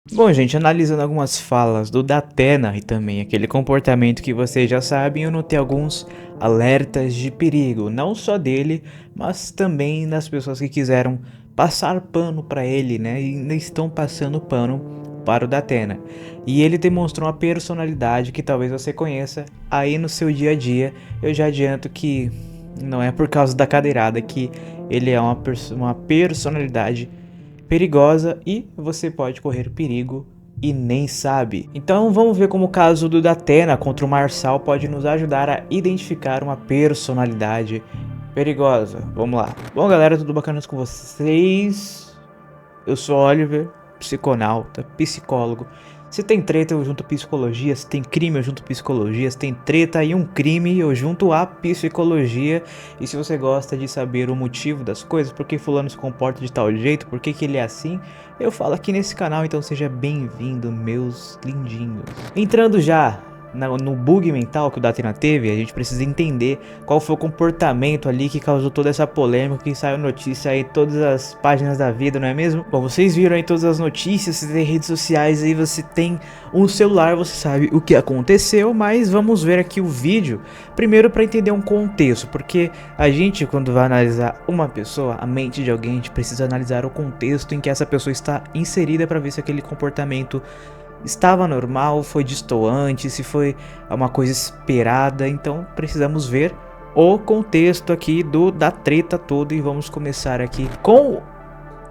Bom, gente, analisando algumas falas do Datena e também aquele comportamento que vocês já sabem, eu notei alguns alertas de perigo, não só dele, mas também das pessoas que quiseram passar pano para ele, né? E ainda estão passando pano para o Datena. E ele demonstrou uma personalidade que talvez você conheça aí no seu dia a dia. Eu já adianto que não é por causa da cadeirada que ele é uma personalidade perigosa e você pode correr perigo e nem sabe. Então vamos ver como o caso do Datena contra o Marçal pode nos ajudar a identificar uma personalidade perigosa. Vamos lá. Bom, galera, tudo bacana com vocês? Eu sou Oliver, psiconauta, psicólogo. Se tem treta, eu junto psicologia. Se tem crime, eu junto psicologia. Se tem treta e um crime, eu junto a psicologia. E se você gosta de saber o motivo das coisas, por que fulano se comporta de tal jeito, por que ele é assim, eu falo aqui nesse canal, então seja bem-vindo, meus lindinhos. Entrando já no bug mental que o Datena teve, a gente precisa entender qual foi o comportamento ali que causou toda essa polêmica, que saiu notícia aí em todas as páginas da vida, não é mesmo? Bom, vocês viram aí todas as notícias, você tem redes sociais aí, você tem um celular, você sabe o que aconteceu, mas vamos ver aqui o vídeo, primeiro para entender um contexto, porque a gente quando vai analisar uma pessoa, a mente de alguém, a gente precisa analisar o contexto em que essa pessoa está inserida para ver se aquele comportamento estava normal, foi destoante, se foi uma coisa esperada, então precisamos ver o contexto aqui da treta toda e vamos começar aqui com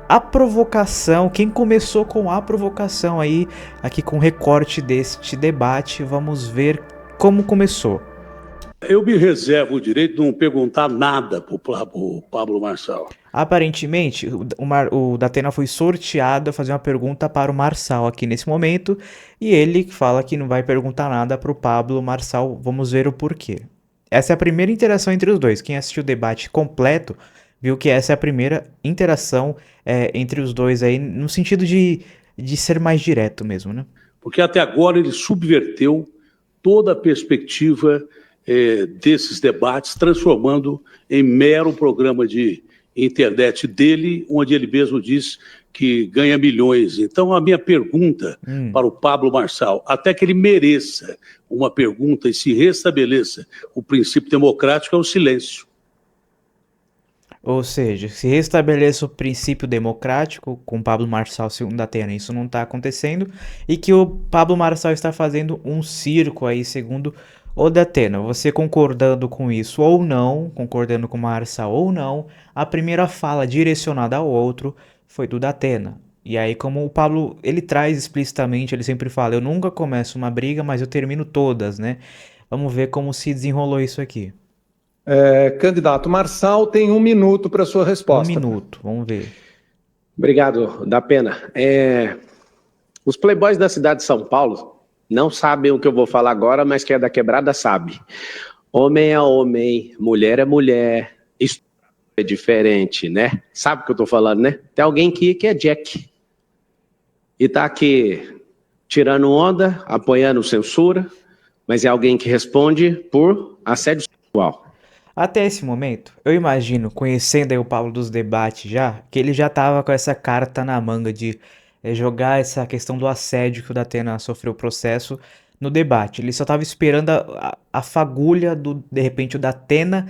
a provocação, quem começou com a provocação aí, aqui com o recorte deste debate, vamos ver como começou. Eu me reservo o direito de não perguntar nada para o Pablo Marçal. Aparentemente, o Datena foi sorteado a fazer uma pergunta para o Marçal aqui nesse momento, e ele fala que não vai perguntar nada para o Pablo Marçal, vamos ver o porquê. Essa é a primeira interação entre os dois, quem assistiu o debate completo viu que essa é a primeira interação entre os dois aí, no sentido de ser mais direto mesmo, né? Porque até agora ele subverteu toda a perspectiva desses debates, transformando em mero programa de internet dele, onde ele mesmo diz que ganha milhões. Então, a minha pergunta para o Pablo Marçal, até que ele mereça uma pergunta e se restabeleça o princípio democrático, é o silêncio. Ou seja, se restabeleça o princípio democrático com Pablo Marçal segundo Datena, isso não está acontecendo, e que o Pablo Marçal está fazendo um circo aí segundo o Datena. Você concordando com isso ou não, concordando com o Marçal ou não, a primeira fala direcionada ao outro foi do Datena. E aí, como o Pablo, ele traz explicitamente, ele sempre fala, eu nunca começo uma briga, mas eu termino todas, né? Vamos ver como se desenrolou isso aqui. Candidato Marçal tem 1 minuto para sua resposta. 1 minuto, vamos ver. Obrigado, da pena. Os playboys da cidade de São Paulo não sabem o que eu vou falar agora, mas quem é da quebrada sabe. Homem é homem, mulher é mulher, isso é diferente, né? Sabe o que eu tô falando, né? Tem alguém aqui que é Jack e tá aqui tirando onda, apoiando censura, mas é alguém que responde por assédio sexual. Até esse momento, eu imagino, conhecendo aí o Pablo dos debates já, que ele já tava com essa carta na manga de jogar essa questão do assédio que o Datena sofreu processo no debate. Ele só tava esperando a fagulha de repente, o Datena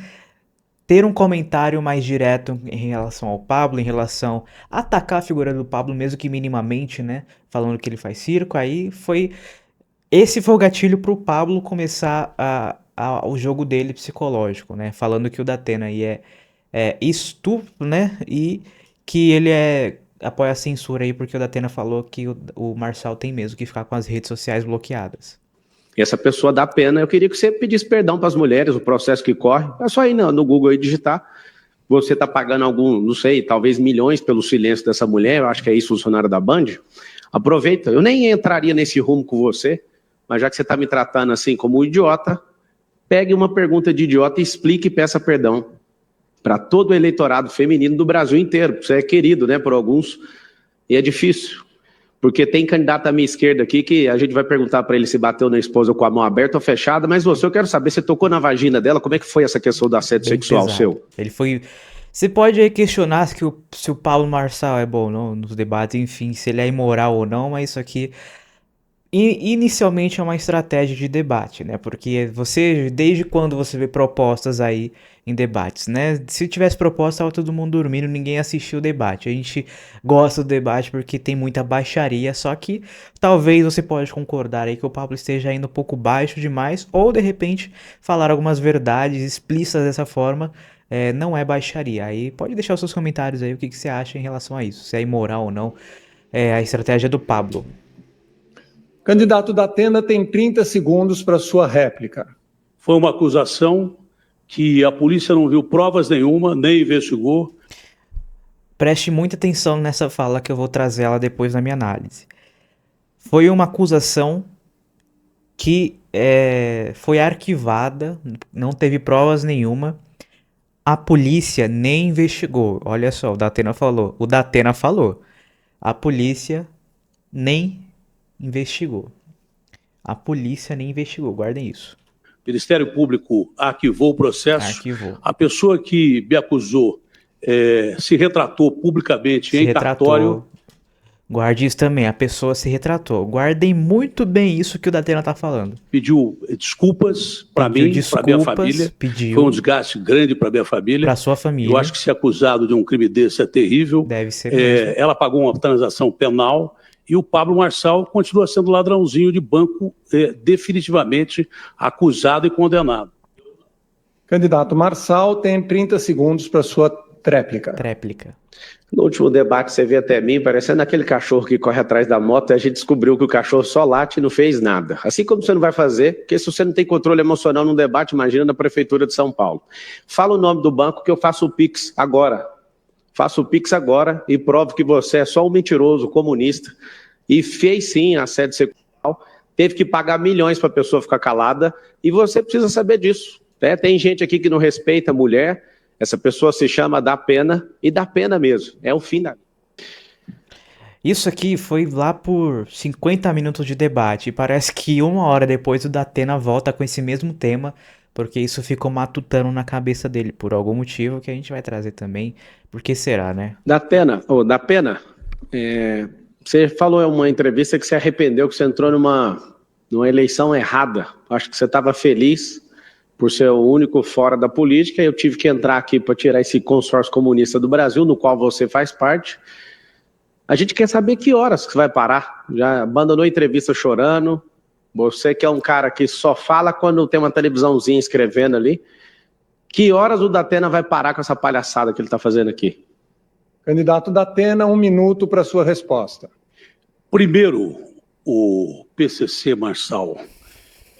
ter um comentário mais direto em relação ao Pablo, em relação a atacar a figura do Pablo, mesmo que minimamente, né? Falando que ele faz circo, aí foi... Esse foi o gatilho pro Pablo começar o jogo dele psicológico, né? Falando que o Datena aí é estúpido, né? E que ele apoia a censura aí porque o Datena falou que o Marçal tem mesmo que ficar com as redes sociais bloqueadas. E essa pessoa dá pena. Eu queria que você pedisse perdão para as mulheres, o processo que corre. É só ir no Google aí digitar. Você está pagando não sei, talvez milhões pelo silêncio dessa mulher. Eu acho que é ex-funcionária da Band. Aproveita. Eu nem entraria nesse rumo com você, mas já que você está me tratando assim como um idiota, pegue uma pergunta de idiota e explique e peça perdão para todo o eleitorado feminino do Brasil inteiro. Você é querido, né, por alguns, e é difícil, porque tem candidato à minha esquerda aqui que a gente vai perguntar para ele se bateu na esposa com a mão aberta ou fechada, mas eu quero saber, você tocou na vagina dela, como é que foi essa questão do assédio sexual pesado. seu? Ele foi Você pode aí questionar se o Pablo Marçal é bom ou não nos debates, enfim, se ele é imoral ou não, mas isso aqui inicialmente é uma estratégia de debate, né? Porque desde quando você vê propostas aí em debates, né? Se tivesse proposta, tava todo mundo dormindo, ninguém assistiu o debate. A gente gosta do debate porque tem muita baixaria, só que talvez você pode concordar aí que o Pablo esteja indo um pouco baixo demais, ou de repente falar algumas verdades explícitas dessa forma. Não é baixaria. Aí pode deixar os seus comentários aí, o que você acha em relação a isso, se é imoral ou não a estratégia do Pablo. Candidato Datena tem 30 segundos para sua réplica. Foi uma acusação que a polícia não viu provas nenhuma, nem investigou. Preste muita atenção nessa fala que eu vou trazer ela depois na minha análise. Foi uma acusação que foi arquivada, não teve provas nenhuma. A polícia nem investigou. Olha só, o Datena falou. A polícia nem investigou. A polícia nem investigou, guardem isso. O Ministério Público arquivou o processo. Arquivou. A pessoa que me acusou se retratou publicamente em cartório. Guarde isso também, a pessoa se retratou. Guardem muito bem isso que o Datena tá falando. Pediu desculpas para mim, para minha família. Foi um desgaste grande para minha família. Para sua família. Eu acho que ser acusado de um crime desse é terrível. Deve ser mesmo. Ela pagou uma transação penal e o Pablo Marçal continua sendo ladrãozinho de banco, definitivamente acusado e condenado. Candidato Marçal tem 30 segundos para sua tréplica. No último debate, você veio até mim, parecendo aquele cachorro que corre atrás da moto, e a gente descobriu que o cachorro só late e não fez nada. Assim como você não vai fazer, porque se você não tem controle emocional num debate, imagina na Prefeitura de São Paulo. Fala o nome do banco que eu faço o Pix agora. Faço o Pix agora e provo que você é só um mentiroso comunista e fez sim assédio sexual, teve que pagar milhões para a pessoa ficar calada e você precisa saber disso. Tem gente aqui que não respeita a mulher. Essa pessoa se chama Dá Pena, e dá pena mesmo. É o fim da... Isso aqui foi lá por 50 minutos de debate. E parece que 1 hora depois o Datena volta com esse mesmo tema, porque isso ficou matutando na cabeça dele, por algum motivo que a gente vai trazer também. Por que será, né? Dá pena. Você falou em uma entrevista que você arrependeu, que você entrou numa eleição errada. Acho que você estava feliz por ser o único fora da política, eu tive que entrar aqui para tirar esse consórcio comunista do Brasil, no qual você faz parte. A gente quer saber que horas que você vai parar. Já abandonou a entrevista chorando. Você que é um cara que só fala quando tem uma televisãozinha escrevendo ali. Que horas o Datena vai parar com essa palhaçada que ele está fazendo aqui? Candidato Datena, 1 minuto para sua resposta. Primeiro, o PCC Marçal.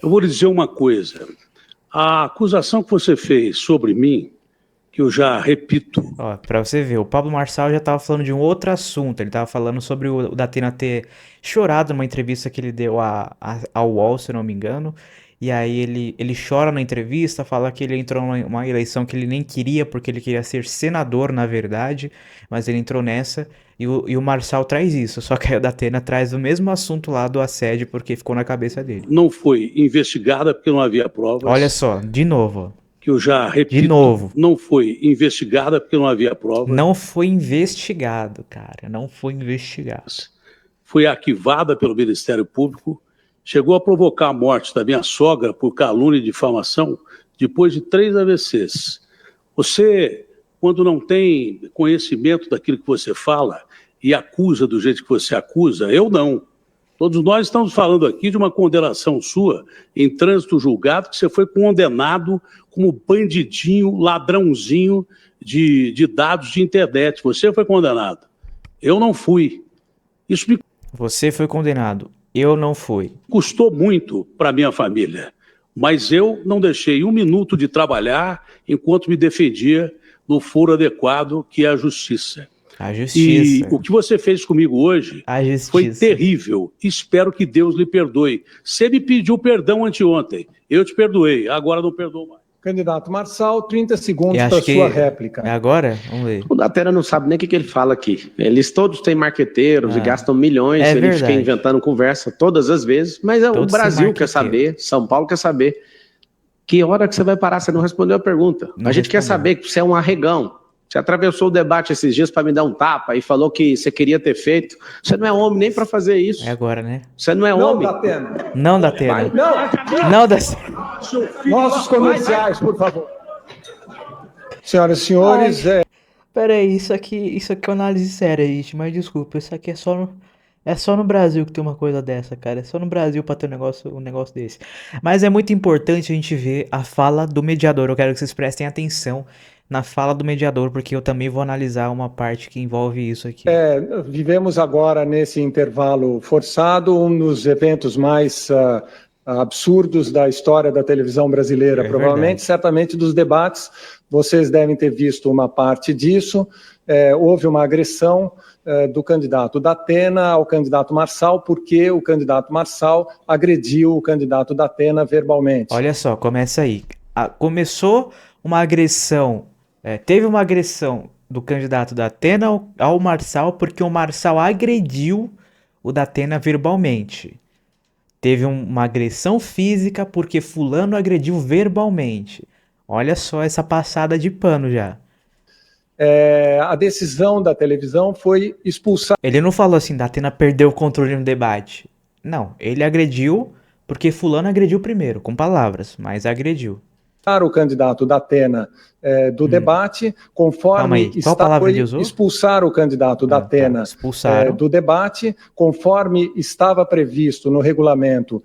Eu vou lhe dizer uma coisa. A acusação que você fez sobre mim, que eu já repito... Pra você ver, o Pablo Marçal já tava falando de um outro assunto. Ele tava falando sobre o Datena ter chorado numa entrevista que ele deu ao UOL, se eu não me engano. E aí ele chora na entrevista, fala que ele entrou numa eleição que ele nem queria, porque ele queria ser senador, na verdade. Mas ele entrou nessa, e o Marçal traz isso. Só que aí o Datena traz o mesmo assunto lá do assédio, porque ficou na cabeça dele. Não foi investigada porque não havia provas. Olha só, de novo. Que eu já repito. De novo. Não foi investigada porque não havia provas. Não foi investigado, cara. Não foi investigado. Foi arquivada pelo Ministério Público. Chegou a provocar a morte da minha sogra por calúnia e difamação depois de 3 AVCs. Você, quando não tem conhecimento daquilo que você fala e acusa do jeito que você acusa, eu não. Todos nós estamos falando aqui de uma condenação sua em trânsito julgado, que você foi condenado como bandidinho, ladrãozinho de dados de internet. Você foi condenado. Eu não fui. Isso me... Você foi condenado. Eu não fui. Custou muito para minha família, mas eu não deixei 1 minuto de trabalhar enquanto me defendia no foro adequado, que é a justiça. A justiça. E o que você fez comigo hoje foi terrível. Espero que Deus lhe perdoe. Você me pediu perdão anteontem. Eu te perdoei. Agora não perdoo mais. Candidato Marçal, 30 segundos para sua réplica. É agora? Vamos ver. O Datena não sabe nem o que ele fala aqui. Eles todos têm marqueteiros e gastam milhões. Ele verdade. Fica inventando conversa todas as vezes. Mas o Brasil quer saber, São Paulo quer saber. Que hora que você vai parar? Você não respondeu a pergunta. A gente quer saber que você é um arregão. Você atravessou o debate esses dias para me dar um tapa e falou que você queria ter feito. Você não é homem nem para fazer isso. É agora, né? Você não é Não, homem. Datena. Não, Datena. Não, Não, Datena. nossos comerciais, por favor. Senhoras e senhores, Peraí, isso aqui é uma análise séria, gente, mas desculpa, isso aqui é só no Brasil que tem uma coisa dessa, cara. É só no Brasil pra ter um negócio desse. Mas é muito importante a gente ver a fala do mediador. Eu quero que vocês prestem atenção na fala do mediador, porque eu também vou analisar uma parte que envolve isso aqui. vivemos agora nesse intervalo forçado, um dos eventos mais absurdos da história da televisão brasileira, provavelmente, verdade. certamente dos debates. Vocês devem ter visto uma parte disso. Houve uma agressão do candidato Datena ao candidato Marçal, porque o candidato Marçal agrediu o candidato Datena verbalmente. Olha só, começa aí. Começou uma agressão, teve uma agressão do candidato Datena ao Marçal, porque o Marçal agrediu o Datena verbalmente. Teve uma agressão física porque fulano agrediu verbalmente. Olha só essa passada de pano já. A decisão da televisão foi expulsar Ele não falou assim, Datena perdeu o controle no debate. Não, ele agrediu porque fulano agrediu primeiro, com palavras, mas agrediu. o candidato Datena do debate, Calma conforme aí, qual palavra ele usou? expulsar o candidato Datena Expulsaram. do debate, conforme estava previsto no regulamento,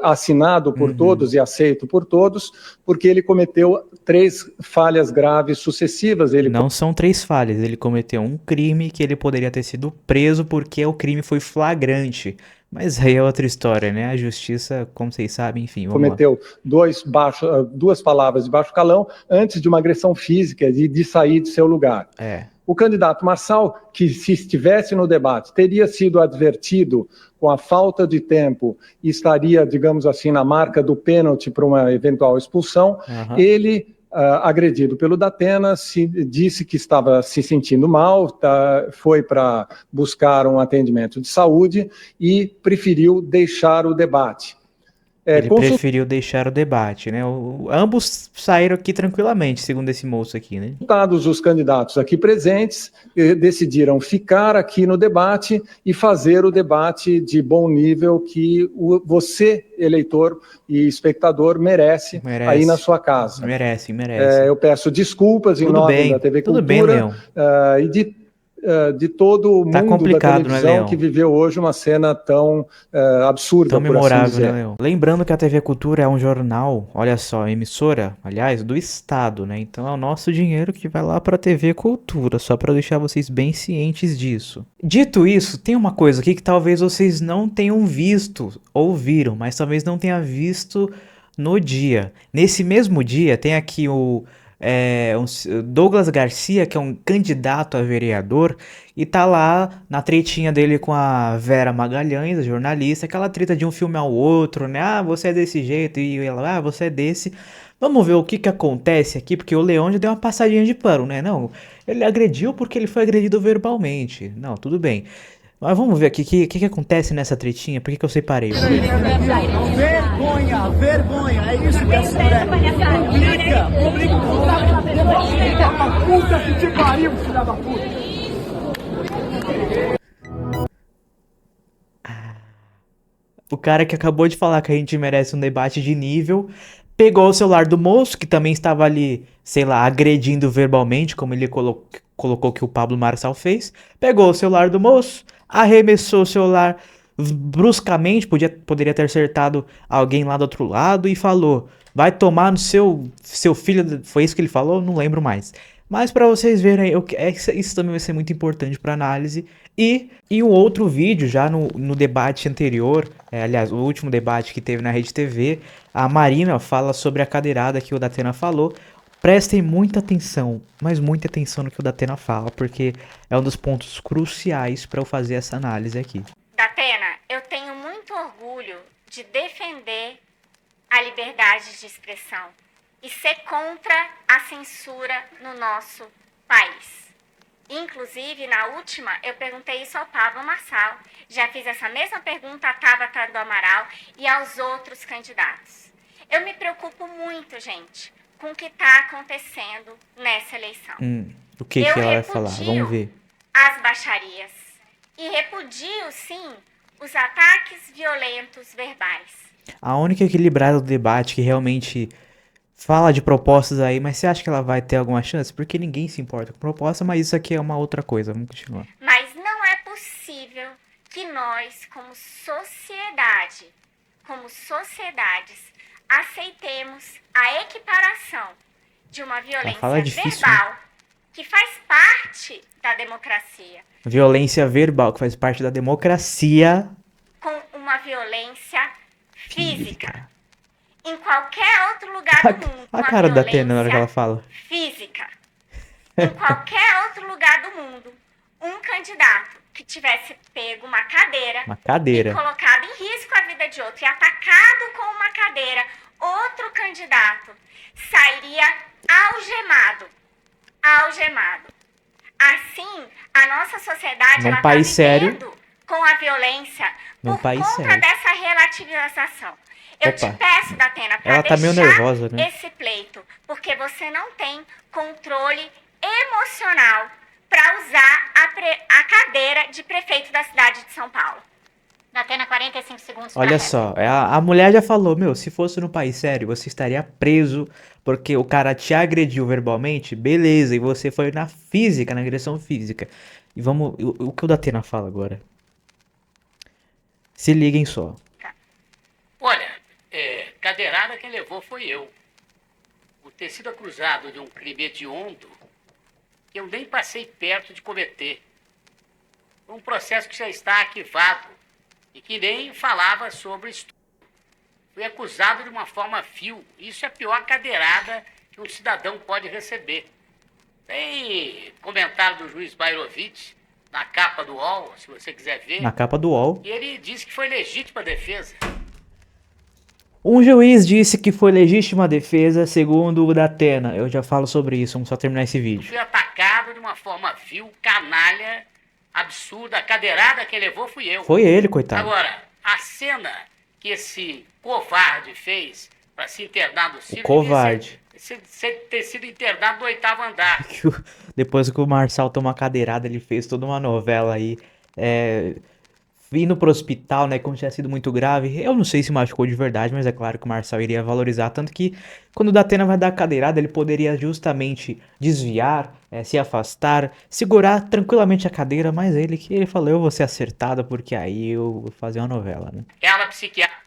assinado por todos e aceito por todos, porque ele cometeu 3 falhas graves sucessivas. Não são 3 falhas, ele cometeu um crime que ele poderia ter sido preso porque o crime foi flagrante. Mas aí é outra história, né? A justiça, como vocês sabem, enfim, vamos cometeu 2 palavras de baixo calão antes de uma agressão física de sair de seu lugar. lá. O candidato Marçal, que se estivesse no debate, teria sido advertido com a falta de tempo e estaria, digamos assim, na marca do pênalti para uma eventual expulsão. Ele, agredido pelo Datena, disse que estava se sentindo mal, foi para buscar um atendimento de saúde e preferiu deixar o debate. Ele preferiu deixar o debate, né? Ambos saíram aqui tranquilamente, segundo esse moço aqui, né? Consultados os candidatos aqui presentes, decidiram ficar aqui no debate e fazer o debate de bom nível que você, eleitor e espectador, merece aí na sua casa. Merece. Eu peço desculpas em nome da TV Cultura bem, Leão. E de todo o Tá mundo da complicado, televisão, né, Leão? que viveu hoje uma cena tão absurda, Tão por assim memorável, dizer. né, Leão? Lembrando que a TV Cultura é um jornal, olha só, emissora, aliás, do Estado, né? Então é o nosso dinheiro que vai lá pra TV Cultura, só pra deixar vocês bem cientes disso. Dito isso, tem uma coisa aqui que talvez vocês não tenham visto, ouviram, mas talvez não tenha visto no dia. Nesse mesmo dia, tem aqui o Douglas Garcia, que é um candidato a vereador, e tá lá na tretinha dele com a Vera Magalhães, a jornalista, aquela treta de um filme ao outro, né? Ah, você é desse jeito, e ela, você é desse. Vamos ver o que acontece aqui, porque o Leão já deu uma passadinha de pano, né? Não, ele agrediu porque ele foi agredido verbalmente. Não, tudo bem. Mas vamos ver aqui o que acontece nessa tretinha, por que eu separei? Vergonha, é isso que essa mulher publica, puta que te pariu, filha da puta. O cara que acabou de falar que a gente merece um debate de nível, pegou o celular do moço, que também estava ali, sei lá, agredindo verbalmente, como ele colocou que o Pablo Marçal fez, pegou o celular do moço, arremessou o celular bruscamente, poderia ter acertado alguém lá do outro lado e falou, vai tomar no seu filho, foi isso que ele falou? Não lembro mais. Mas para vocês verem, isso também vai ser muito importante para análise. E um outro vídeo, já no debate anterior, aliás, o último debate que teve na Rede TV, a Marina fala sobre a cadeirada que o Datena falou. Prestem muita atenção, mas muita atenção no que o Datena fala, porque é um dos pontos cruciais para eu fazer essa análise aqui. Datena, eu tenho muito orgulho de defender a liberdade de expressão e ser contra a censura no nosso país. Inclusive, na última, eu perguntei isso ao Pablo Marçal, já fiz essa mesma pergunta à Tabata do Amaral e aos outros candidatos. Eu me preocupo muito, gente, com o que está acontecendo nessa eleição. O que ela vai falar? Vamos ver. As baixarias e repudio, sim, os ataques violentos verbais. A única equilibrada do debate que realmente fala de propostas aí, mas você acha que ela vai ter alguma chance? Porque ninguém se importa com proposta, mas isso aqui é uma outra coisa. Vamos continuar. Mas não é possível que nós, como sociedade, como sociedades, aceitemos a equiparação de uma violência difícil, verbal, né? Que faz parte da democracia, Violência verbal, que faz parte da democracia, com uma violência física. Em qualquer outro lugar do mundo, a cara da Atena na hora que ela fala. Física. Em qualquer outro lugar do mundo, um candidato que tivesse pego uma cadeira e colocado em risco a vida de outro e atacado com uma cadeira, outro candidato sairia algemado. Assim, a nossa sociedade está vivendo com a violência por conta dessa relativização. Eu te peço, Datena, para tá meio nervosa, né? esse pleito, porque você não tem controle emocional para usar a cadeira de prefeito da cidade de São Paulo. Datena, 45 segundos. Olha só, a mulher já falou, se fosse no país sério, você estaria preso porque o cara te agrediu verbalmente, beleza, e você foi na física, na agressão física. E vamos, o que o Datena fala agora? Se liguem só. Olha, cadeirada quem levou foi eu. Por ter sido acusado de um crime hediondo que eu nem passei perto de cometer. Um processo que já está arquivado e que nem falava sobre estupro. Fui acusado de uma forma vil. Isso é a pior cadeirada que um cidadão pode receber. Tem comentário do juiz Bairovic na capa do UOL, se você quiser ver. Na capa do UOL. E ele disse que foi legítima defesa. Um juiz disse que foi legítima defesa, segundo o Datena. Eu já falo sobre isso, vamos só terminar esse vídeo. Fui atacado de uma forma vil, canalha, absurda. A cadeirada quem levou fui eu. Foi ele, coitado. Agora, a cena que esse covarde fez para se internar no Ciro... Covarde. Ter sido internado no 8º andar. Depois que o Marçal tomou a cadeirada, ele fez toda uma novela aí, indo pro hospital, né, como tinha sido muito grave. Eu não sei se machucou de verdade, mas é claro que o Marçal iria valorizar, tanto que quando o Datena vai dar a cadeirada, ele poderia justamente desviar, se afastar, segurar tranquilamente a cadeira, mas ele falou, eu vou ser acertado, porque aí eu vou fazer uma novela, né. Ela psiquiatra.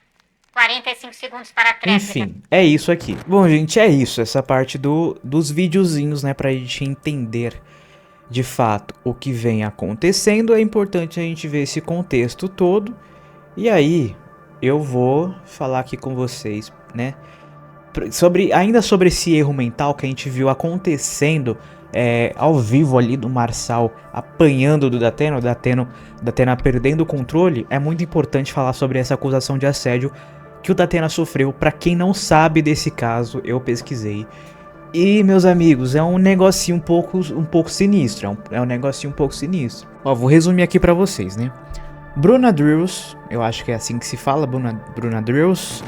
45 segundos para a tréplica. Enfim, é isso aqui. Bom, gente, é isso. Essa parte dos videozinhos, né, pra gente entender de fato o que vem acontecendo. É importante a gente ver esse contexto todo. E aí, eu vou falar aqui com vocês, né, ainda sobre esse erro mental que a gente viu acontecendo ao vivo ali do Marçal apanhando do Datena, o Datena perdendo o controle. É muito importante falar sobre essa acusação de assédio que o Datena sofreu. Pra quem não sabe desse caso, eu pesquisei. E, meus amigos, é um negocinho um pouco sinistro. É um negocinho um pouco sinistro. Ó, vou resumir aqui pra vocês, né? Bruna Drills, eu acho que é assim que se fala, Bruna Drills,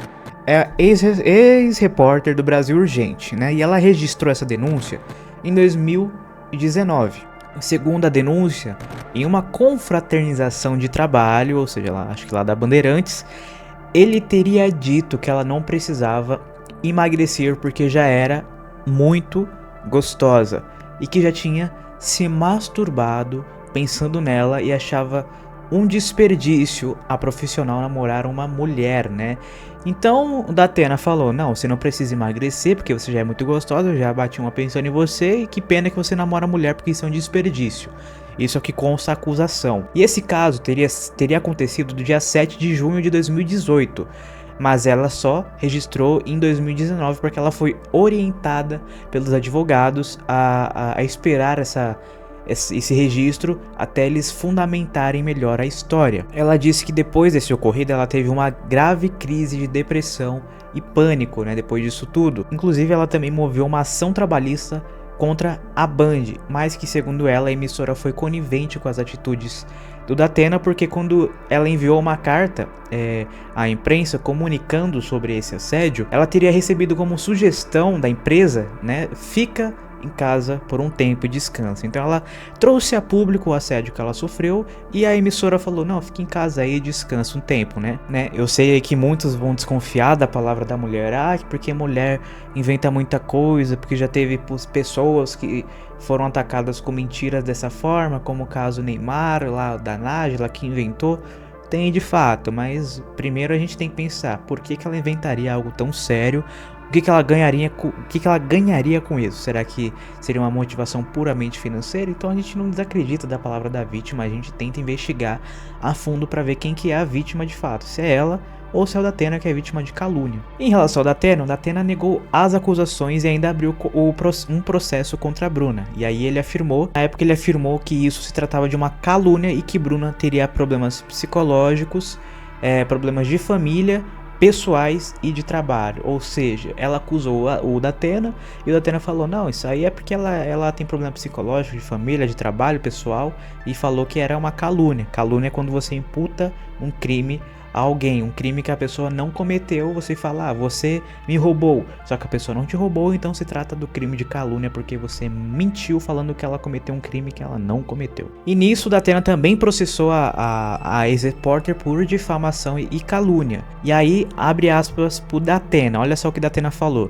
é ex-repórter do Brasil Urgente, né? E ela registrou essa denúncia em 2019. Segundo a denúncia, em uma confraternização de trabalho, ou seja, acho que lá da Bandeirantes, ele teria dito que ela não precisava emagrecer porque já era muito gostosa e que já tinha se masturbado pensando nela e achava um desperdício a profissional namorar uma mulher, né? Então o Datena falou, não, você não precisa emagrecer porque você já é muito gostosa, eu já bati uma pensando em você e que pena que você namora mulher porque isso é um desperdício. Isso é o que consta a acusação. E esse caso teria acontecido do dia 7 de junho de 2018, mas ela só registrou em 2019 porque ela foi orientada pelos advogados a esperar esse registro até eles fundamentarem melhor a história. Ela disse que depois desse ocorrido ela teve uma grave crise de depressão e pânico, né, depois disso tudo. Inclusive ela também moveu uma ação trabalhista contra a Band, mas que segundo ela a emissora foi conivente com as atitudes do Datena, porque quando ela enviou uma carta à imprensa comunicando sobre esse assédio, ela teria recebido como sugestão da empresa, né, fica em casa por um tempo e descansa. Então ela trouxe a público o assédio que ela sofreu e a emissora falou, não, fique em casa aí e descansa um tempo, né? Eu sei aí que muitos vão desconfiar da palavra da mulher, porque mulher inventa muita coisa, porque já teve pessoas que foram atacadas com mentiras dessa forma, como o caso Neymar, lá da Nájila, que inventou. Tem de fato, mas primeiro a gente tem que pensar, por que ela inventaria algo tão sério? O que ela ganharia com isso? Será que seria uma motivação puramente financeira? Então a gente não desacredita da palavra da vítima, a gente tenta investigar a fundo para ver quem que é a vítima de fato, se é ela ou se é o Datena que é vítima de calúnia. Em relação ao Datena, o Datena negou as acusações e ainda abriu um processo contra a Bruna. E aí na época ele afirmou que isso se tratava de uma calúnia e que Bruna teria problemas psicológicos, problemas de família, pessoais e de trabalho, ou seja, ela acusou o Datena e o Datena falou, não, isso aí é porque ela tem problema psicológico, de família, de trabalho, pessoal, e falou que era uma calúnia. Calúnia é quando você imputa um crime a alguém, um crime que a pessoa não cometeu, você fala, você me roubou, só que a pessoa não te roubou, então se trata do crime de calúnia porque você mentiu falando que ela cometeu um crime que ela não cometeu. E nisso o Datena também processou a ex-repórter por difamação e calúnia. E aí, abre aspas pro Datena, olha só o que o Datena falou.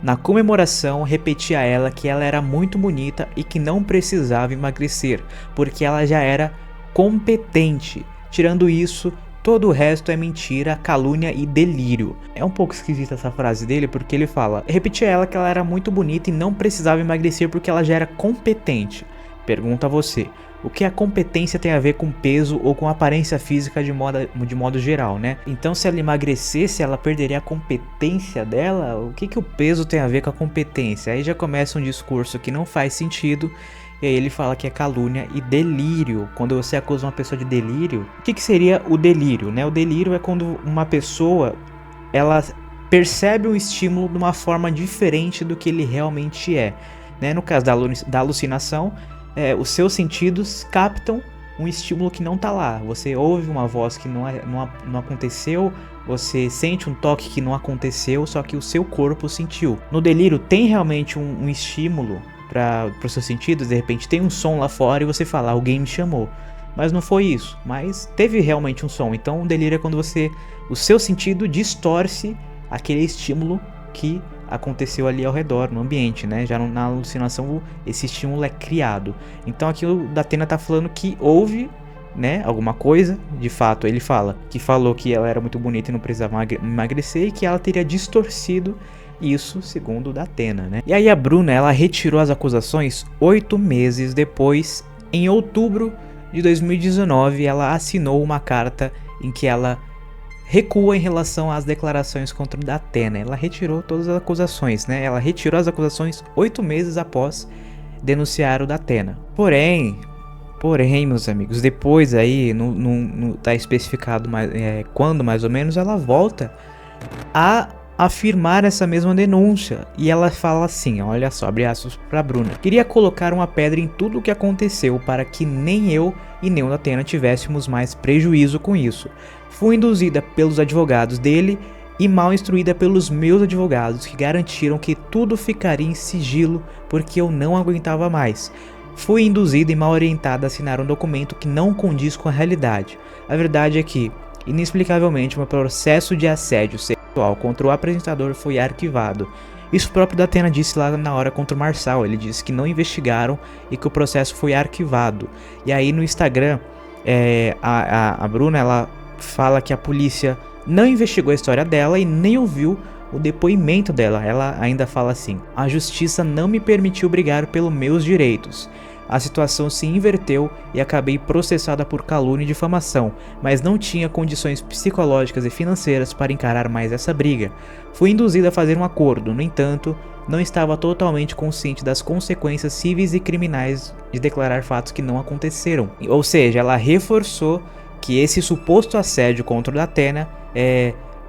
Na comemoração, repeti a ela que ela era muito bonita e que não precisava emagrecer, porque ela já era competente. Tirando isso, todo o resto é mentira, calúnia e delírio. É um pouco esquisita essa frase dele, porque ele fala, repeti a ela que ela era muito bonita e não precisava emagrecer porque ela já era competente. Pergunta a você, o que a competência tem a ver com peso ou com aparência física de modo geral, né? Então se ela emagrecesse, ela perderia a competência dela? O que o peso tem a ver com a competência? Aí já começa um discurso que não faz sentido. E aí ele fala que é calúnia e delírio. Quando você acusa uma pessoa de delírio, o que seria o delírio, né? O delírio é quando uma pessoa, ela percebe um estímulo de uma forma diferente do que ele realmente é, né? No caso da alucinação, os seus sentidos captam um estímulo que não tá lá. Você ouve uma voz que não aconteceu, você sente um toque que não aconteceu, só que o seu corpo sentiu. No delírio tem realmente um estímulo para os seus sentidos, de repente tem um som lá fora e você fala, alguém me chamou. Mas não foi isso, mas teve realmente um som. Então o delírio é quando o seu sentido distorce aquele estímulo que aconteceu ali ao redor, no ambiente, né? Já na alucinação esse estímulo é criado. Então aqui o Datena tá falando que houve, né, alguma coisa, de fato ele falou que ela era muito bonita e não precisava emagrecer e que ela teria distorcido isso, segundo o Datena, né? E aí a Bruna, ela retirou as acusações 8 meses depois. Em outubro de 2019, ela assinou uma carta em que ela recua em relação às declarações contra o Datena. Ela retirou todas as acusações, né? Ela retirou as acusações 8 meses após denunciar o Datena. Porém, meus amigos, depois aí, não tá especificado quando mais ou menos, ela volta a afirmar essa mesma denúncia, e ela fala assim, olha só, abre aspas pra Bruna, queria colocar uma pedra em tudo o que aconteceu para que nem eu e nem o Datena tivéssemos mais prejuízo com isso. Fui induzida pelos advogados dele e mal instruída pelos meus advogados, que garantiram que tudo ficaria em sigilo porque eu não aguentava mais. Fui induzida e mal orientada a assinar um documento que não condiz com a realidade. A verdade é que, inexplicavelmente, meu processo de assédio sexual contra o apresentador foi arquivado. Isso o próprio Datena disse lá na hora contra o Marçal. Ele disse que não investigaram e que o processo foi arquivado. E aí no Instagram, a Bruna, ela fala que a polícia não investigou a história dela e nem ouviu o depoimento dela. Ela ainda fala assim: a justiça não me permitiu brigar pelos meus direitos. A situação se inverteu e acabei processada por calúnia e difamação, mas não tinha condições psicológicas e financeiras para encarar mais essa briga. Fui induzida a fazer um acordo, no entanto, não estava totalmente consciente das consequências cíveis e criminais de declarar fatos que não aconteceram. Ou seja, ela reforçou que esse suposto assédio contra o Datena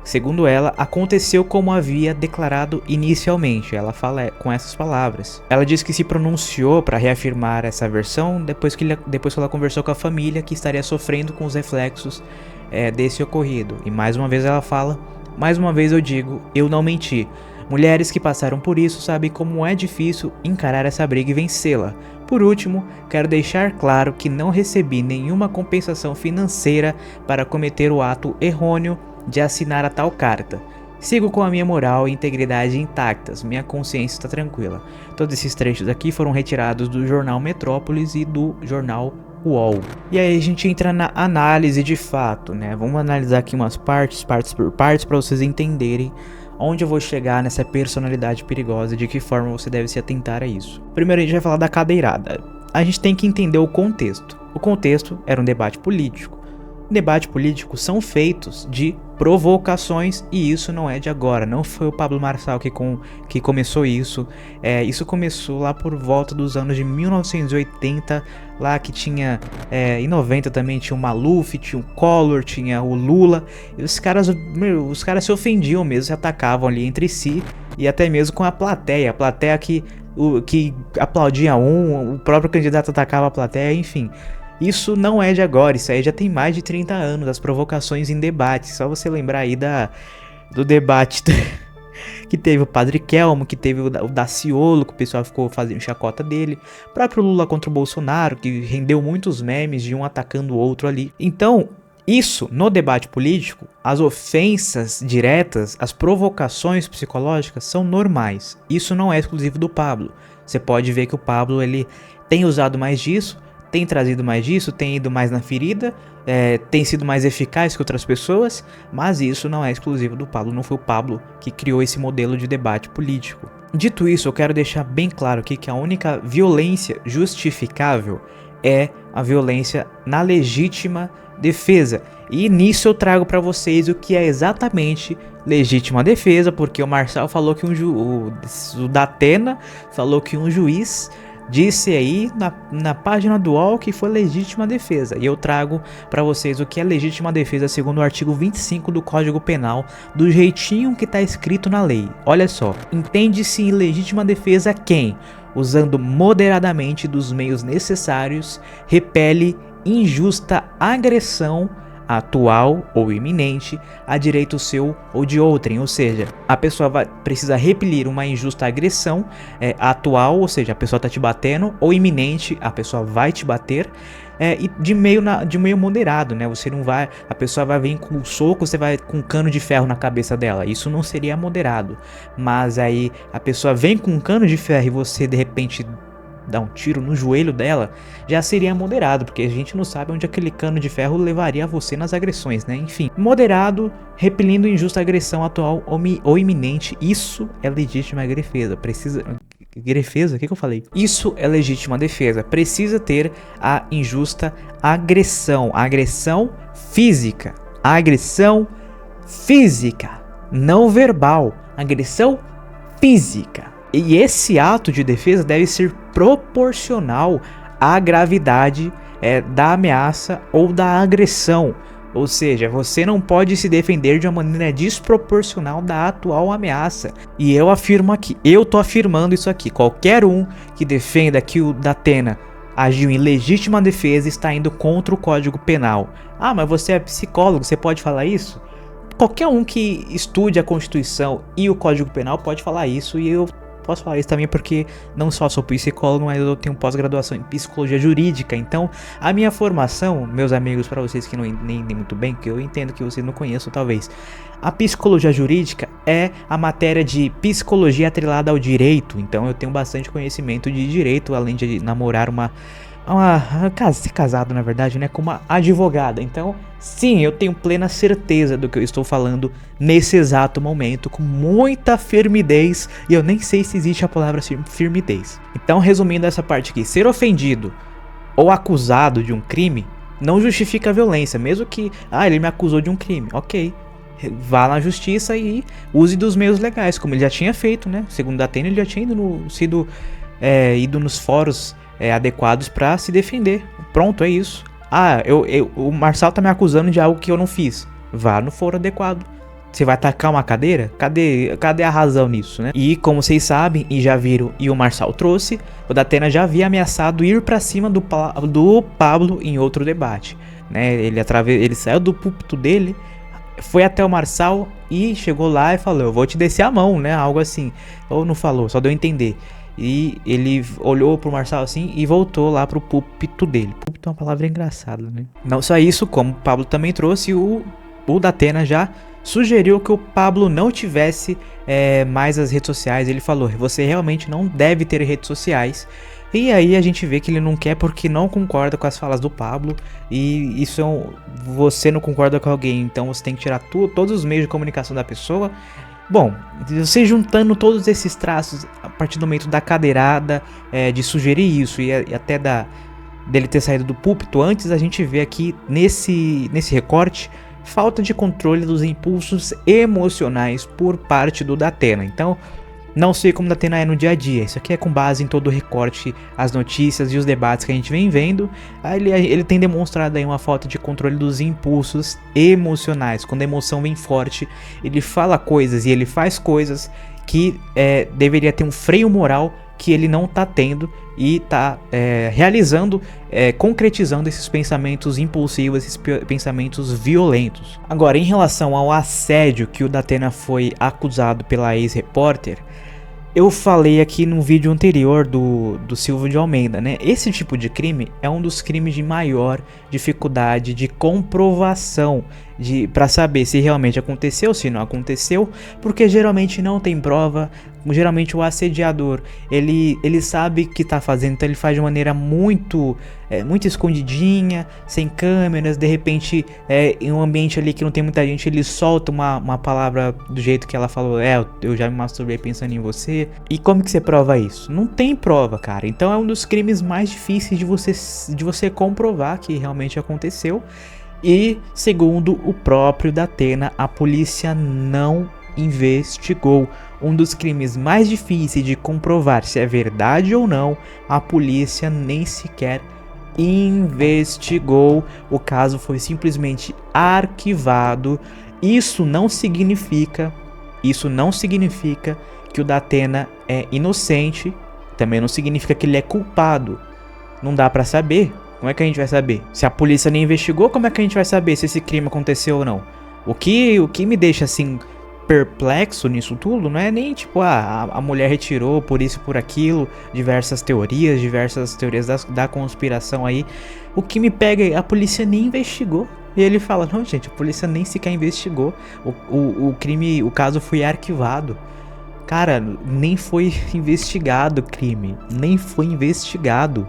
Segundo ela, aconteceu como havia declarado inicialmente. Ela fala com essas palavras. Ela diz que se pronunciou para reafirmar essa versão depois que ela conversou com a família, que estaria sofrendo com os reflexos desse ocorrido. E mais uma vez ela fala: mais uma vez eu digo, eu não menti. Mulheres que passaram por isso sabem como é difícil encarar essa briga e vencê-la. Por último, quero deixar claro que não recebi nenhuma compensação financeira para cometer o ato errôneo de assinar a tal carta. Sigo com a minha moral e integridade intactas, minha consciência está tranquila. Todos esses trechos aqui foram retirados do jornal Metrópolis e do jornal UOL. E aí a gente entra na análise de fato, né? Vamos analisar aqui umas partes por partes, para vocês entenderem onde eu vou chegar nessa personalidade perigosa e de que forma você deve se atentar a isso. Primeiro a gente vai falar da cadeirada. A gente tem que entender o contexto. O contexto era um debate político. Debate político são feitos de provocações e isso não é de agora, não foi o Pablo Marçal que começou isso. Isso começou lá por volta dos anos de 1980, lá que tinha, em 90 também tinha o Maluf, tinha o Collor, tinha o Lula, e os caras se ofendiam mesmo, se atacavam ali entre si e até mesmo com a plateia que aplaudia o próprio candidato atacava a plateia, enfim. Isso não é de agora, isso aí já tem mais de 30 anos, as provocações em debate. Só você lembrar aí do debate que teve o Padre Kelmo, que teve o Daciolo, que o pessoal ficou fazendo chacota dele. O próprio Lula contra o Bolsonaro, que rendeu muitos memes de um atacando o outro ali. Então, isso, no debate político, as ofensas diretas, as provocações psicológicas são normais. Isso não é exclusivo do Pablo. Você pode ver que o Pablo ele tem usado mais disso, tem trazido mais disso, tem ido mais na ferida, tem sido mais eficaz que outras pessoas, mas isso não é exclusivo do Pablo, não foi o Pablo que criou esse modelo de debate político. Dito isso, eu quero deixar bem claro aqui que a única violência justificável é a violência na legítima defesa. E nisso eu trago para vocês o que é exatamente legítima defesa, porque o Marçal falou que o Datena falou que um juiz disse aí na página do UOL que foi legítima defesa. E eu trago para vocês o que é legítima defesa segundo o artigo 25 do Código Penal, do jeitinho que está escrito na lei. Olha só, entende-se em legítima defesa quem, usando moderadamente dos meios necessários, repele injusta agressão atual ou iminente a direito seu ou de outrem, ou seja, a pessoa precisa repelir uma injusta agressão atual, ou seja, a pessoa está te batendo, ou iminente, a pessoa vai te bater, e de meio moderado, né? Você não vai, a pessoa vai vir com um soco, você vai com um cano de ferro na cabeça dela, isso não seria moderado, mas aí a pessoa vem com um cano de ferro e você de repente dar um tiro no joelho dela, já seria moderado, porque a gente não sabe onde aquele cano de ferro levaria você nas agressões, né? Enfim, moderado, repelindo injusta agressão atual ou iminente, isso é legítima defesa. Defesa? O que eu falei? Isso é legítima defesa. Precisa ter a injusta agressão. Agressão física. Agressão física. Não verbal. Agressão física. E esse ato de defesa deve ser proporcional à gravidade da ameaça ou da agressão. Ou seja, você não pode se defender de uma maneira desproporcional da atual ameaça. E eu afirmo aqui, eu tô afirmando isso aqui. Qualquer um que defenda que o Datena agiu em legítima defesa está indo contra o Código Penal. Ah, mas você é psicólogo, você pode falar isso? Qualquer um que estude a Constituição e o Código Penal pode falar isso, e eu posso falar isso também porque não só sou psicólogo, mas eu tenho pós-graduação em psicologia jurídica. Então, a minha formação, meus amigos, para vocês que não entendem muito bem, que eu entendo que vocês não conheçam talvez, a psicologia jurídica é a matéria de psicologia atrelada ao direito. Então, eu tenho bastante conhecimento de direito, além de namorar ser casado, na verdade, né, com uma advogada. Então, sim, eu tenho plena certeza do que eu estou falando nesse exato momento, com muita firmidez, e eu nem sei se existe a palavra firmidez. Então, resumindo essa parte aqui, ser ofendido ou acusado de um crime não justifica a violência, mesmo que, ele me acusou de um crime, ok, vá na justiça e use dos meios legais, como ele já tinha feito, né, segundo a Datena, ele já tinha ido nos fóruns adequados para se defender. Pronto, é isso. O Marçal tá me acusando de algo que eu não fiz. Vá no foro adequado. Você vai atacar uma cadeira? Cadê a razão nisso, né? E como vocês sabem e já viram e o Marçal trouxe, o Datena já havia ameaçado ir pra cima do Pablo em outro debate, né? Ele saiu do púlpito dele, foi até o Marçal e chegou lá e falou: eu vou te descer a mão, né? Algo assim. Ou não falou, só deu a entender. E ele olhou pro Marçal assim e voltou lá pro púlpito dele. Púlpito é uma palavra engraçada, né? Não só isso, como o Pablo também trouxe, o Datena já sugeriu que o Pablo não tivesse mais as redes sociais. Ele falou: você realmente não deve ter redes sociais. E aí a gente vê que ele não quer porque não concorda com as falas do Pablo. E isso você não concorda com alguém, então você tem que tirar todos os meios de comunicação da pessoa. Bom, você juntando todos esses traços a partir do momento da cadeirada, de sugerir isso e até dele ter saído do púlpito antes, a gente vê aqui nesse recorte falta de controle dos impulsos emocionais por parte do Datena. Então, não sei como o Datena é no dia a dia. Isso aqui é com base em todo o recorte, as notícias e os debates que a gente vem vendo. Ele tem demonstrado aí uma falta de controle dos impulsos emocionais. Quando a emoção vem forte, ele fala coisas e ele faz coisas que deveria ter um freio moral que ele não tá tendo e tá realizando, concretizando esses pensamentos impulsivos, esses pensamentos violentos. Agora, em relação ao assédio que o Datena foi acusado pela ex-repórter, eu falei aqui no vídeo anterior do Silvio de Almeida, né? Esse tipo de crime é um dos crimes de maior dificuldade de comprovação, para saber se realmente aconteceu, se não aconteceu, porque geralmente não tem prova. Geralmente o assediador, ele sabe que tá fazendo, então ele faz de maneira muito escondidinha, sem câmeras. De repente, em um ambiente ali que não tem muita gente, ele solta uma palavra do jeito que ela falou: eu já me masturbei pensando em você. E como que você prova isso? Não tem prova, cara. Então é um dos crimes mais difíceis de você comprovar que realmente aconteceu. E segundo o próprio Datena, a polícia não investigou. Um dos crimes mais difíceis de comprovar se é verdade ou não, a polícia nem sequer investigou. O caso foi simplesmente arquivado. Isso não significa que o Datena é inocente. Também não significa que ele é culpado. Não dá pra saber. Como é que a gente vai saber? Se a polícia nem investigou, como é que a gente vai saber se esse crime aconteceu ou não? O que me deixa assim perplexo nisso tudo não é nem tipo a mulher retirou por isso por aquilo, diversas teorias da conspiração aí. O que me pega é a polícia nem investigou. E ele fala: não, gente, a polícia nem sequer investigou. O caso foi arquivado. Cara, nem foi investigado o crime, nem foi investigado.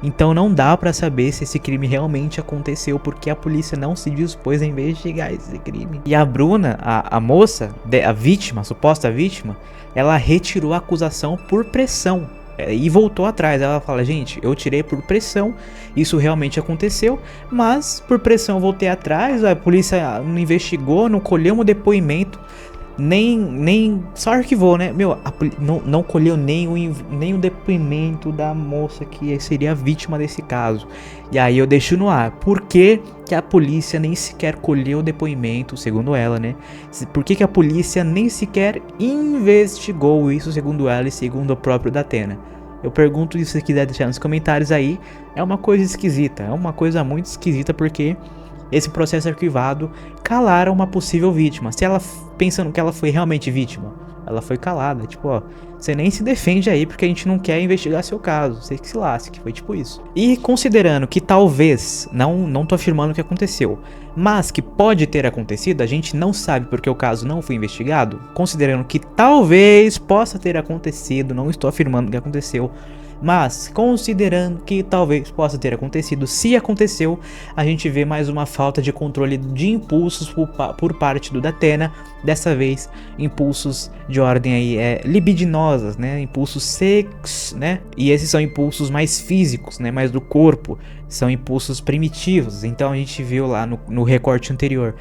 Então não dá pra saber se esse crime realmente aconteceu, porque a polícia não se dispôs a investigar esse crime. E a Bruna, a moça, a vítima, a suposta vítima, ela retirou a acusação por pressão e voltou atrás. Ela fala: gente, eu tirei por pressão, isso realmente aconteceu, mas por pressão eu voltei atrás, a polícia não investigou, não colheu um depoimento, nem só arquivou, né? Não colheu nem o depoimento da moça que seria a vítima desse caso. E aí eu deixo no ar: por que a polícia nem sequer colheu o depoimento, segundo ela, né? Por que a polícia nem sequer investigou isso, segundo ela e segundo o próprio Datena? Eu pergunto isso, se você quiser deixar nos comentários aí. É uma coisa esquisita, é uma coisa muito esquisita, porque esse processo arquivado calaram uma possível vítima. Se ela, pensando que ela foi realmente vítima, ela foi calada. Tipo, ó, você nem se defende aí porque a gente não quer investigar seu caso. Você que se lasque, foi tipo isso. E considerando que talvez, não tô afirmando que aconteceu, mas que pode ter acontecido, a gente não sabe porque o caso não foi investigado. Considerando que talvez possa ter acontecido, não estou afirmando que aconteceu, mas considerando que talvez possa ter acontecido, se aconteceu, a gente vê mais uma falta de controle de impulsos por parte do Datena. Dessa vez, impulsos de ordem aí libidinosas, né? Impulsos sexo, né? E esses são impulsos mais físicos, né? Mais do corpo. São impulsos primitivos. Então a gente viu lá no recorte anterior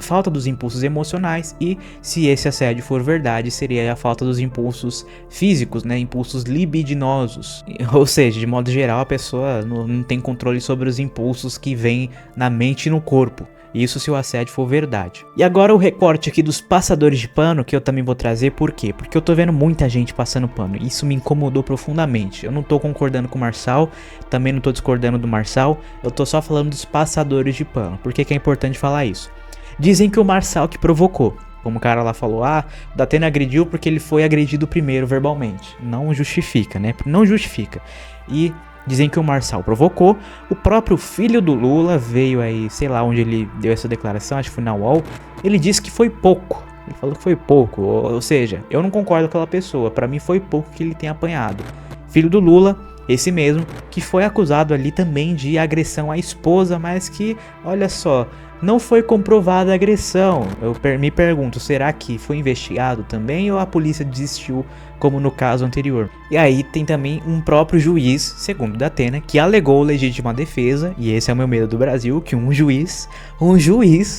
falta dos impulsos emocionais, e se esse assédio for verdade, seria a falta dos impulsos físicos, né? Impulsos libidinosos. Ou seja, de modo geral, a pessoa não tem controle sobre os impulsos que vêm na mente e no corpo. Isso se o assédio for verdade. E agora o recorte aqui dos passadores de pano, que eu também vou trazer, por quê? Porque eu tô vendo muita gente passando pano, isso me incomodou profundamente. Eu não tô concordando com o Marçal, também não tô discordando do Marçal, eu tô só falando dos passadores de pano. Por que que é importante falar isso? Dizem que o Marçal que provocou. Como o cara lá falou, o Datena agrediu porque ele foi agredido primeiro verbalmente. Não justifica, né? Não justifica. E dizem que o Marçal provocou. O próprio filho do Lula veio aí, sei lá onde ele deu essa declaração, acho que foi na UOL. Ele disse que foi pouco. Ele falou que foi pouco. Ou seja, eu não concordo com aquela pessoa. Pra mim foi pouco que ele tem apanhado. Filho do Lula, esse mesmo, que foi acusado ali também de agressão à esposa, mas que, olha só, não foi comprovada a agressão. Eu me pergunto, será que foi investigado também ou a polícia desistiu, como no caso anterior? E aí tem também um próprio juiz, segundo o Datena, que alegou legítima defesa, e esse é o meu medo do Brasil, que um juiz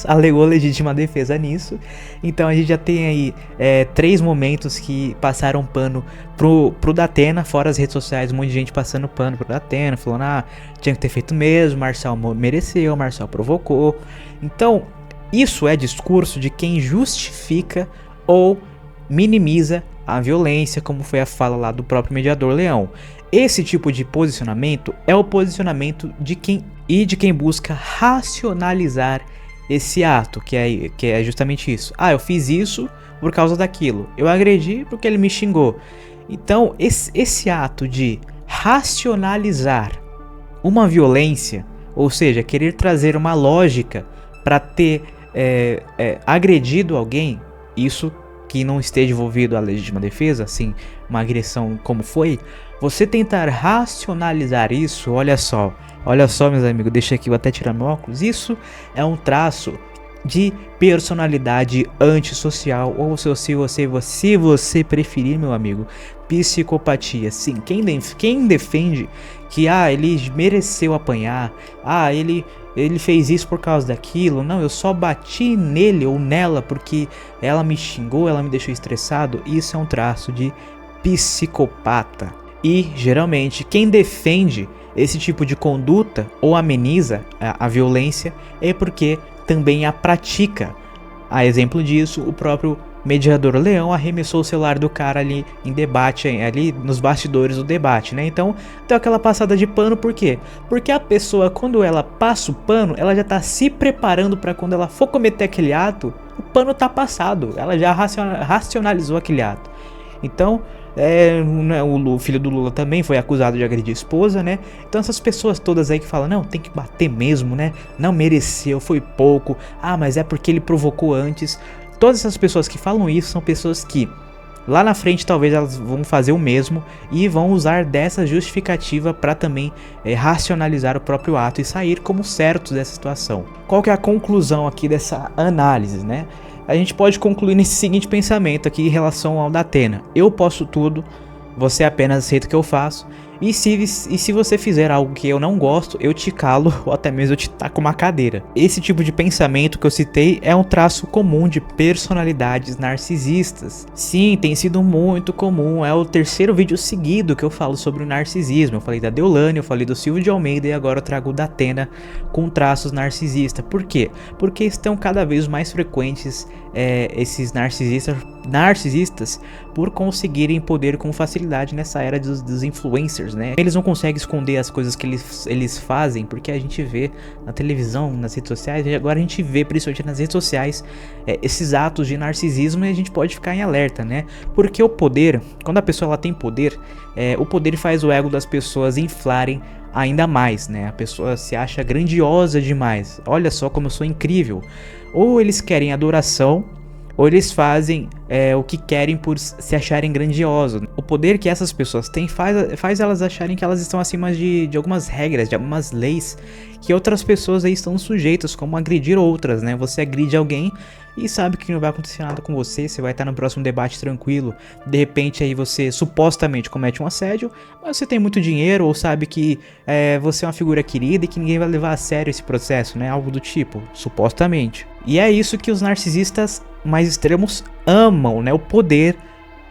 alegou legítima defesa nisso. Então a gente já tem aí 3 momentos que passaram pano pro Datena, fora as redes sociais, um monte de gente passando pano pro Datena, falando, tinha que ter feito mesmo, Marçal mereceu, Marçal provocou. Então, isso é discurso de quem justifica ou minimiza a violência, como foi a fala lá do próprio mediador Leão. Esse tipo de posicionamento é o posicionamento de quem busca racionalizar esse ato, que é justamente isso. Eu fiz isso por causa daquilo. Eu agredi porque ele me xingou. Então, esse ato de racionalizar uma violência, ou seja, querer trazer uma lógica para ter agredido alguém, isso que não esteja envolvido a legítima defesa, assim, uma agressão como foi, você tentar racionalizar isso, olha só meus amigos, deixa aqui, vou até tirar meu óculos, isso é um traço de personalidade antissocial, ou se você preferir, meu amigo, psicopatia. Sim, quem defende que ele mereceu apanhar, ele fez isso por causa daquilo, não, eu só bati nele ou nela porque ela me xingou, ela me deixou estressado, isso é um traço de psicopata. E geralmente quem defende esse tipo de conduta ou ameniza a violência é porque também a pratica. A exemplo disso, o próprio mediador Leão arremessou o celular do cara ali em debate, ali nos bastidores do debate, né? Então, deu aquela passada de pano, por quê? Porque a pessoa, quando ela passa o pano, ela já tá se preparando para quando ela for cometer aquele ato, o pano tá passado, ela já racionalizou aquele ato. Então, o filho do Lula também foi acusado de agredir a esposa, né? Então essas pessoas todas aí que falam, não, tem que bater mesmo, né? Não mereceu, foi pouco. Mas é porque ele provocou antes. Todas essas pessoas que falam isso são pessoas que lá na frente talvez elas vão fazer o mesmo e vão usar dessa justificativa para também racionalizar o próprio ato e sair como certos dessa situação. Qual que é a conclusão aqui dessa análise, né? A gente pode concluir nesse seguinte pensamento aqui em relação ao Datena. Eu posso tudo, você apenas aceita o que eu faço. E se você fizer algo que eu não gosto, eu te calo ou até mesmo eu te taco uma cadeira. Esse tipo de pensamento que eu citei é um traço comum de personalidades narcisistas. Sim, tem sido muito comum, é o 3º vídeo seguido que eu falo sobre o narcisismo. Eu falei da Deolane, eu falei do Silvio de Almeida e agora eu trago o Datena com traços narcisistas. Por quê? Porque estão cada vez mais frequentes esses narcisistas por conseguirem poder com facilidade nessa era dos influencers, né? Eles não conseguem esconder as coisas que eles fazem, porque a gente vê na televisão, nas redes sociais, e agora a gente vê, principalmente nas redes sociais, esses atos de narcisismo e a gente pode ficar em alerta, né? Porque o poder, quando a pessoa ela tem poder, o poder faz o ego das pessoas inflarem ainda mais, né? A pessoa se acha grandiosa demais. Olha só como eu sou incrível. Ou eles querem adoração, ou eles fazem o que querem por se acharem grandiosos. O poder que essas pessoas têm faz elas acharem que elas estão acima de algumas regras, de algumas leis que outras pessoas aí estão sujeitas, como agredir outras, né? Você agride alguém e sabe que não vai acontecer nada com você, você vai estar no próximo debate tranquilo. De repente aí você supostamente comete um assédio, mas você tem muito dinheiro ou sabe que você é uma figura querida e que ninguém vai levar a sério esse processo, né? Algo do tipo, supostamente. E é isso que os narcisistas mais extremos amam, né? O poder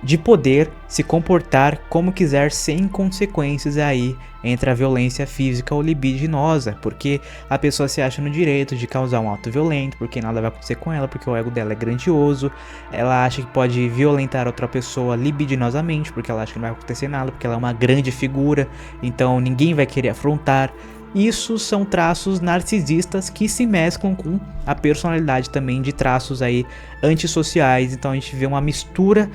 de poder se comportar como quiser sem consequências. Aí entra a violência física ou libidinosa, porque a pessoa se acha no direito de causar um ato violento, porque nada vai acontecer com ela, porque o ego dela é grandioso, ela acha que pode violentar outra pessoa libidinosamente, porque ela acha que não vai acontecer nada, porque ela é uma grande figura, então ninguém vai querer afrontar. Isso são traços narcisistas que se mesclam com a personalidade também de traços aí antissociais. Então a gente vê uma mistura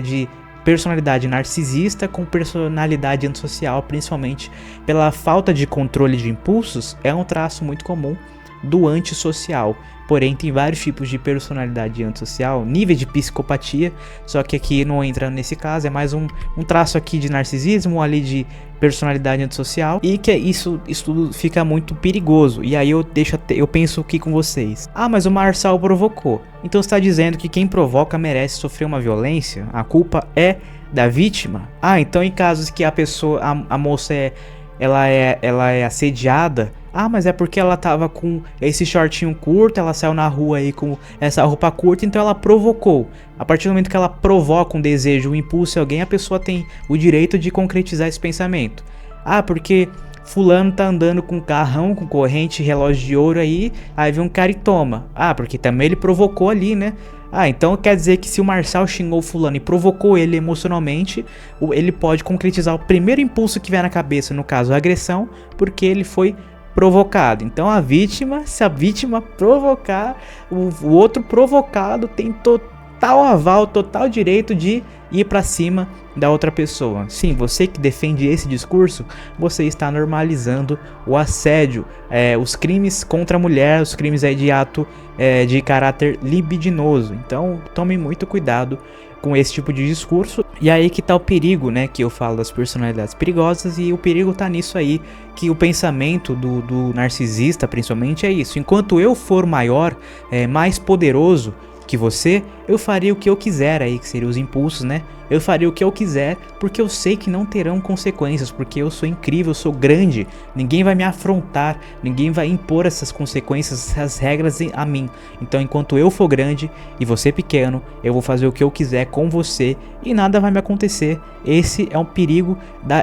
de personalidade narcisista com personalidade antissocial, principalmente pela falta de controle de impulsos. É um traço muito comum do antissocial. Porém, tem vários tipos de personalidade antissocial, nível de psicopatia, só que aqui não entra nesse caso, é mais um traço aqui de narcisismo, ali de personalidade antissocial, e que isso tudo fica muito perigoso. E aí eu penso aqui com vocês: ah, mas o Marçal provocou, então você está dizendo que quem provoca merece sofrer uma violência? A culpa é da vítima? Ah, então em casos que a pessoa, a moça ela é assediada, ah, mas é porque ela tava com esse shortinho curto, ela saiu na rua aí com essa roupa curta, então ela provocou. A partir do momento que ela provoca um desejo, um impulso em alguém, a pessoa tem o direito de concretizar esse pensamento. Ah, porque fulano tá andando com carrão, com corrente, relógio de ouro aí vem um cara e toma. Ah, porque também ele provocou ali, né? Ah, então quer dizer que se o Marçal xingou o fulano e provocou ele emocionalmente, ele pode concretizar o primeiro impulso que vier na cabeça, no caso a agressão, porque ele foi provocado. Então se a vítima provocar, o outro provocado tem total aval, total direito de ir pra cima da outra pessoa. Sim, você que defende esse discurso, você está normalizando o assédio, os crimes contra a mulher, os crimes aí de ato de caráter libidinoso. Então tome muito cuidado com esse tipo de discurso. E aí que tá o perigo, né, que eu falo das personalidades perigosas, e o perigo tá nisso aí, que o pensamento do narcisista principalmente é isso: enquanto eu for maior, mais poderoso que você, eu faria o que eu quiser aí, que seriam os impulsos, né? Eu faria o que eu quiser, porque eu sei que não terão consequências, porque eu sou incrível, eu sou grande, ninguém vai me afrontar, ninguém vai impor essas consequências, essas regras a mim. Então, enquanto eu for grande e você pequeno, eu vou fazer o que eu quiser com você e nada vai me acontecer. Esse é um perigo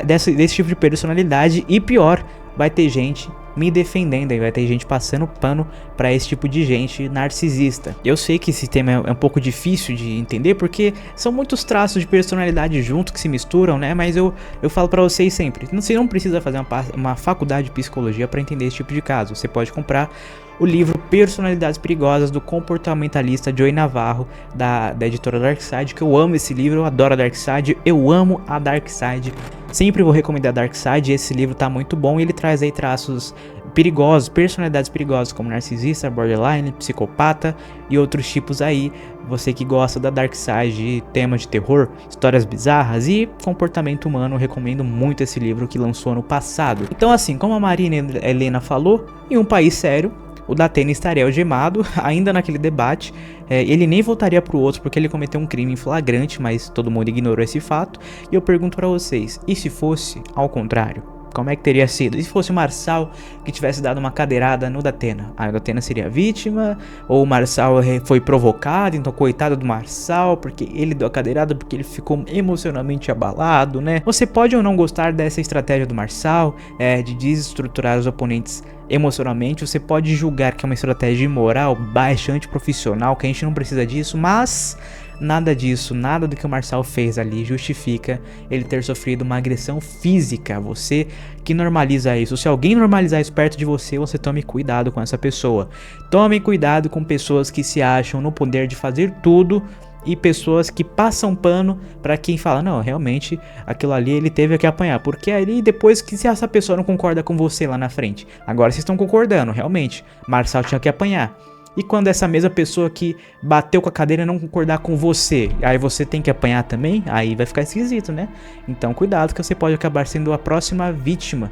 desse tipo de personalidade, e pior, vai ter gente me defendendo, aí vai ter gente passando pano pra esse tipo de gente narcisista. Eu sei que esse tema é um pouco difícil de entender, porque são muitos traços de personalidade juntos que se misturam, né? Mas eu falo pra vocês sempre: você não precisa fazer uma faculdade de psicologia pra entender esse tipo de caso. Você pode comprar o livro Personalidades Perigosas, do comportamentalista Joey Navarro, da editora Darkside, que eu amo esse livro, eu adoro a Darkside, eu amo a Darkside, sempre vou recomendar a Darkside. Esse livro tá muito bom, e ele traz aí traços perigosos, personalidades perigosas como narcisista, borderline, psicopata e outros tipos aí. Você que gosta da Darkside, temas de terror, histórias bizarras e comportamento humano, eu recomendo muito esse livro, que lançou ano passado. Então, assim, como a Marina Helena falou, em um país sério, o Datena estaria algemado, ainda naquele debate. Ele nem voltaria pro outro porque ele cometeu um crime em flagrante, mas todo mundo ignorou esse fato. E eu pergunto pra vocês: e se fosse ao contrário? Como é que teria sido? E se fosse o Marçal que tivesse dado uma cadeirada no Datena? O Datena seria vítima? Ou o Marçal foi provocado, então coitado do Marçal, porque ele deu a cadeirada, porque ele ficou emocionalmente abalado, né? Você pode ou não gostar dessa estratégia do Marçal, de desestruturar os oponentes emocionalmente. Você pode julgar que é uma estratégia imoral, baixa, antiprofissional, que a gente não precisa disso, mas nada disso, nada do que o Marçal fez ali justifica ele ter sofrido uma agressão física. Você que normaliza isso, se alguém normalizar isso perto de você, você tome cuidado com essa pessoa. Tome cuidado com pessoas que se acham no poder de fazer tudo, e pessoas que passam pano pra quem fala: não, realmente aquilo ali ele teve que apanhar, porque aí depois, que se essa pessoa não concorda com você lá na frente, agora vocês estão concordando, realmente Marçal tinha que apanhar. E quando essa mesma pessoa que bateu com a cadeira não concordar com você, aí você tem que apanhar também, aí vai ficar esquisito, né? Então cuidado, que você pode acabar sendo a próxima vítima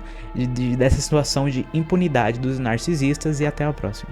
dessa situação de impunidade dos narcisistas. E até a próxima.